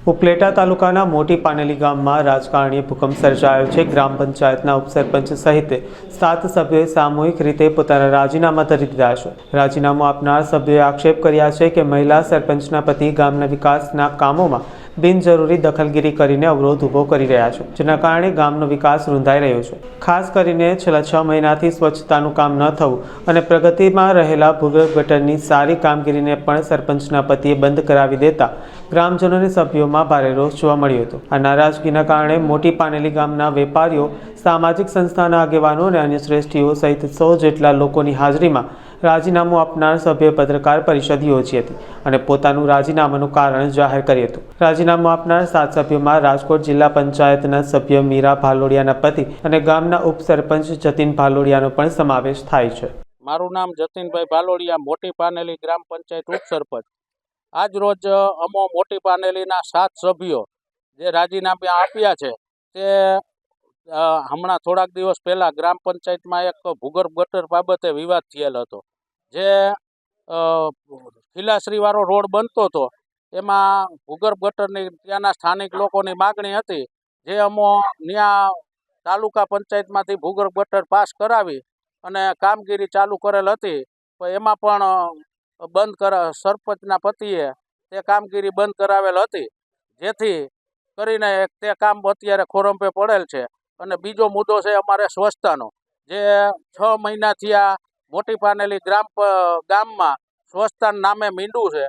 ઉપલેટા તાલુકાના મોટી પાનેલી ગામમાં રાજકારણીય ભૂકંપ સર્જાયો છે। ગ્રામ પંચાયતના ઉપસરપંચ સહિત 7 સભ્યોએ સામૂહિક રીતે પોતાના રાજીનામા ધરી દીધા છે। રાજીનામું આપનાર સભ્યોએ આક્ષેપ કર્યા છે કે મહિલા સરપંચના પતિ ગામના વિકાસના કામોમાં બિનજરૂરી દખલગીરી કરીને અવરોધ ઊભો કરી રહ્યા છે, જેના કારણે ગામનો વિકાસ રૂંધાઈ રહ્યો છે। ખાસ કરીને છેલ્લા 6 મહિનાથી સ્વચ્છતાનું કામ ન થવું અને પ્રગતિમાં રહેલા ભૂગર્ભ ગટરની સારી કામગીરીને પણ સરપંચના પતિએ બંધ કરાવી દેતા ગ્રામજનોને સભ્યોમાં ભારે રોષ જોવા મળ્યો હતો। આ નારાજગીના કારણે મોટી પાનેલી ગામના વેપારીઓ, સામાજિક સંસ્થાના આગેવાનો અને અન્ય શ્રેષ્ઠીઓ સહિત 100 જેટલા લોકોની હાજરીમાં રાજીનામું આપનાર સભ્યોએ પત્રકાર પરિષદ યોજી હતી અને પોતાનું રાજીનામાનું કારણ જાહેર કર્યું હતું। રાજીનામું આપનાર 7 સભ્યોમાં રાજકોટ જિલ્લા પંચાયતના સભ્ય મીરા ભાલોડિયાના પતિ અને ગામના ઉપસરપંચ જતીન ભાલોડિયાનો પણ સમાવેશ થાય છે। મારું નામ જતીનભાઈ ભાલોડિયા, મોટી પાનેલી ગ્રામ પંચાયત ઉપસરપંચ। આજ રોજ અમો મોટી પાનેલીના 7 સભ્યો જે રાજીનામા આપ્યા છે તે હમણાં થોડાક દિવસ પહેલાં ગ્રામ પંચાયતમાં એક ભૂગર્ભ ગટર બાબતે વિવાદ થયેલ હતો। જે ખીલાશ્રીવાળો રોડ બનતો હતો એમાં ભૂગર્ભ ગટરની ત્યાંના સ્થાનિક લોકોની માગણી હતી, જે અમો ત્યાં તાલુકા પંચાયતમાંથી ભૂગર્ભ ગટર પાસ કરાવી અને કામગીરી ચાલુ કરેલ હતી, તો એમાં પણ સરપંચના પતિએ તે કામગીરી બંધ કરાવેલ હતી, જેથી કરીને તે કામ અત્યારે ખોરંભે પડેલ છે। અને બીજો મુદ્દો છે અમારે સ્વચ્છતાનો, જે 6 મહિનાથી આ મોટી પાનેલી ગામમાં સ્વચ્છતાના નામે મીંડું છે,